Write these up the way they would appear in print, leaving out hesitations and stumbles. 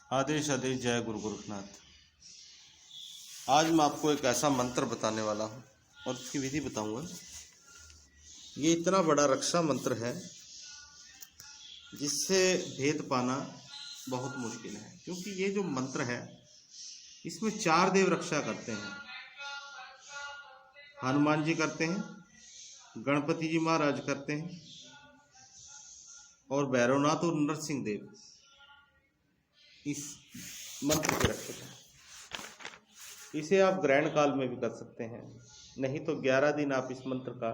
आदेश आदेश जय गुरु गोरखनाथ। आज मैं आपको एक ऐसा मंत्र बताने वाला हूँ और उसकी विधि बताऊंगा। ये इतना बड़ा रक्षा मंत्र है जिससे भेद पाना बहुत मुश्किल है, क्योंकि ये जो मंत्र है इसमें 4 देव रक्षा करते हैं। हनुमान जी करते हैं, गणपति जी महाराज करते हैं और भैरवनाथ और नरसिंह देव इस मंत्र के रक्षक हैं। इसे आप ग्रहण काल में भी कर सकते हैं, नहीं तो 11 दिन आप इस मंत्र का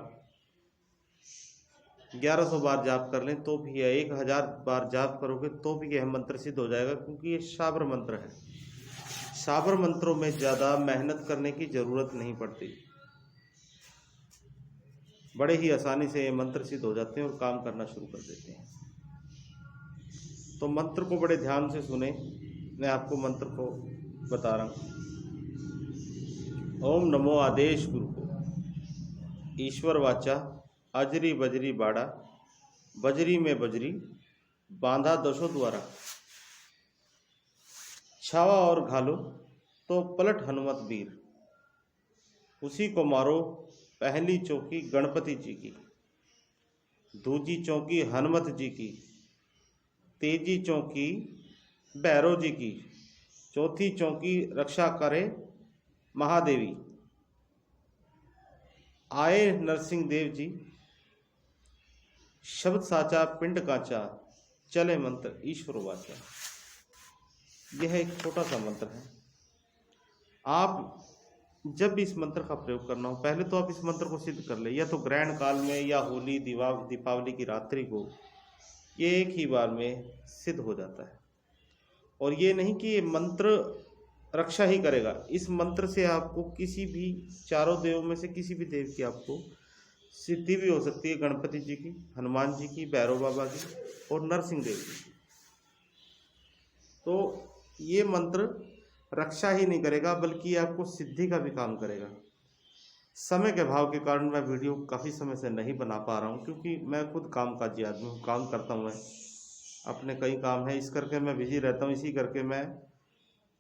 1100 बार जाप कर लें तो भी, या 1000 बार जाप करोगे तो भी यह मंत्र सिद्ध हो जाएगा, क्योंकि ये शाबर मंत्र है। शाबर मंत्रों में ज़्यादा मेहनत करने की ज़रूरत नहीं पड़ती, बड़े ही आसानी से ये मंत्र सिद्ध हो जाते हैं और काम करना शुरू कर देते हैं। तो मंत्र को बड़े ध्यान से सुने। मैं आपको मंत्र को बता रहा हूँ। ओम नमो आदेश गुरु को ईश्वर वाचा अजरी बजरी बाड़ा, बजरी में बजरी बांधा दशो द्वारा, छावा और घालो तो पलट हनुमत वीर, उसी को मारो पहली चौकी गणपति जी की, दूजी चौकी हनुमत जी की, तीजी चौकी भैरव जी की, चौथी चौकी रक्षा करे महादेवी। आए नरसिंह देव जी, शब्द साचा पिंड काचा, चले मंत्र ईश्वर वाचा। यह एक छोटा सा मंत्र है। आप जब भी इस मंत्र का प्रयोग करना हो, पहले तो आप इस मंत्र को सिद्ध कर ले, या तो ग्रहण काल में या होली दीपावली की रात्रि को। ये एक ही बार में सिद्ध हो जाता है। और ये नहीं कि ये मंत्र रक्षा ही करेगा, इस मंत्र से आपको किसी भी 4 देवों में से किसी भी देव की आपको सिद्धि भी हो सकती है। गणपति जी की, हनुमान जी की, भैरव बाबा की और नरसिंह देव जी की। तो ये मंत्र रक्षा ही नहीं करेगा, बल्कि आपको सिद्धि का भी काम करेगा। समय के अभाव के कारण मैं वीडियो काफ़ी समय से नहीं बना पा रहा हूँ, क्योंकि मैं खुद कामकाजी आदमी हूँ, काम करता हूँ। मैं अपने कई काम है, इस करके मैं बिजी रहता हूँ, इसी करके मैं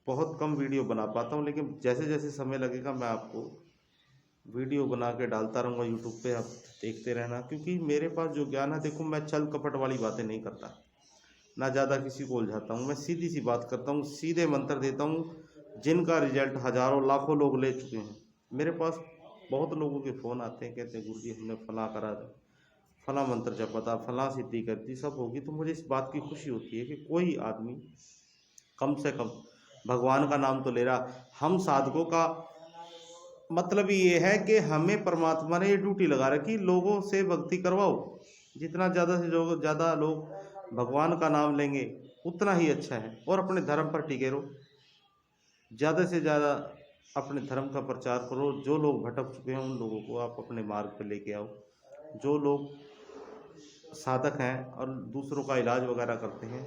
बहुत कम वीडियो बना पाता हूँ। लेकिन जैसे जैसे समय लगेगा मैं आपको वीडियो बना के डालता रहूँगा यूट्यूब पे, आप देखते रहना। क्योंकि मेरे पास जो ज्ञान है, देखो मैं छल कपट वाली बातें नहीं करता, ना ज़्यादा किसी को उलझाता हूँ। मैं सीधी सी बात करता हूँ, सीधे मंत्र देता हूँ, जिनका रिजल्ट हज़ारों लाखों लोग ले चुके हैं। मेरे पास बहुत लोगों के फ़ोन आते हैं, कहते हैं गुरुजी हमने फलां करा, फलां मंत्र जपा था, फलां सिद्धि करती, सब होगी। तो मुझे इस बात की खुशी होती है कि कोई आदमी कम से कम भगवान का नाम तो ले रहा। हम साधकों का मतलब ये है कि हमें परमात्मा ने ये ड्यूटी लगा रखी, लोगों से भक्ति करवाओ। जितना ज़्यादा से ज़्यादा लोग भगवान का नाम लेंगे उतना ही अच्छा है। और अपने धर्म पर टिके रहो, ज़्यादा से ज़्यादा अपने धर्म का प्रचार करो। जो लोग भटक चुके हैं उन लोगों को आप अपने मार्ग पर लेके आओ। जो लोग साधक हैं और दूसरों का इलाज वगैरह करते हैं,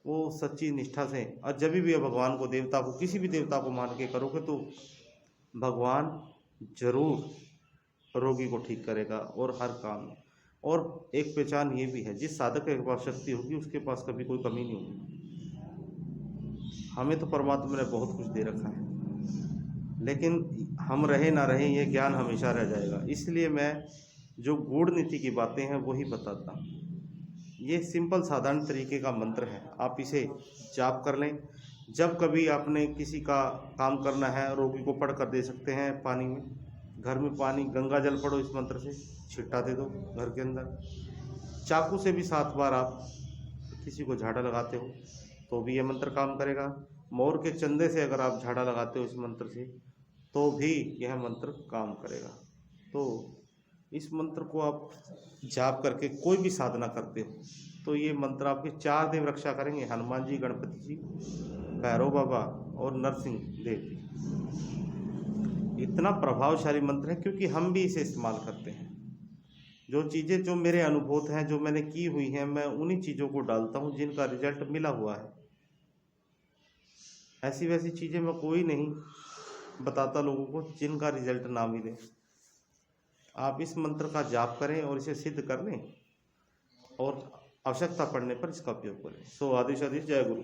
वो सच्ची निष्ठा से, और जब भी भगवान को, देवता को, किसी भी देवता को मान के करोगे तो भगवान जरूर रोगी को ठीक करेगा और हर काम। और एक पहचान ये भी है, जिस साधक के पास शक्ति होगी उसके पास कभी कोई कमी नहीं होगी। हमें तो परमात्मा ने बहुत कुछ दे रखा है, लेकिन हम रहे ना रहे ये ज्ञान हमेशा रह जाएगा। इसलिए मैं जो गूढ़ नीति की बातें हैं वही बताता हूँ। ये सिंपल साधारण तरीके का मंत्र है, आप इसे जाप कर लें। जब कभी आपने किसी का काम करना है, रोगी को पढ़ कर दे सकते हैं पानी में, घर में पानी गंगा जल पढ़ो, इस मंत्र से छिट्टा दे दो घर के अंदर। चाकू से भी 7 बार आप किसी को झाड़ा लगाते हो तो भी यह मंत्र काम करेगा। मोर के चंदे से अगर आप झाड़ा लगाते हो इस मंत्र से तो भी यह मंत्र काम करेगा। तो इस मंत्र को आप जाप करके कोई भी साधना करते हो तो ये मंत्र आपके 4 देव रक्षा करेंगे, हनुमान जी, गणपति जी, भैरव बाबा और नरसिंह देव जी। इतना प्रभावशाली मंत्र है क्योंकि हम भी इसे इस्तेमाल करते हैं। जो चीज़ें जो मेरे अनुभूत हैं, जो मैंने की हुई हैं, मैं उन्हीं चीज़ों को डालता हूँ जिनका रिजल्ट मिला हुआ है। ऐसी वैसी चीज़ें मैं कोई नहीं बताता लोगों को जिनका रिजल्ट ना मिले। आप इस मंत्र का जाप करें और इसे सिद्ध कर लें, और आवश्यकता पड़ने पर इसका उपयोग करें। सो आदेश आदेश, जय गुरु।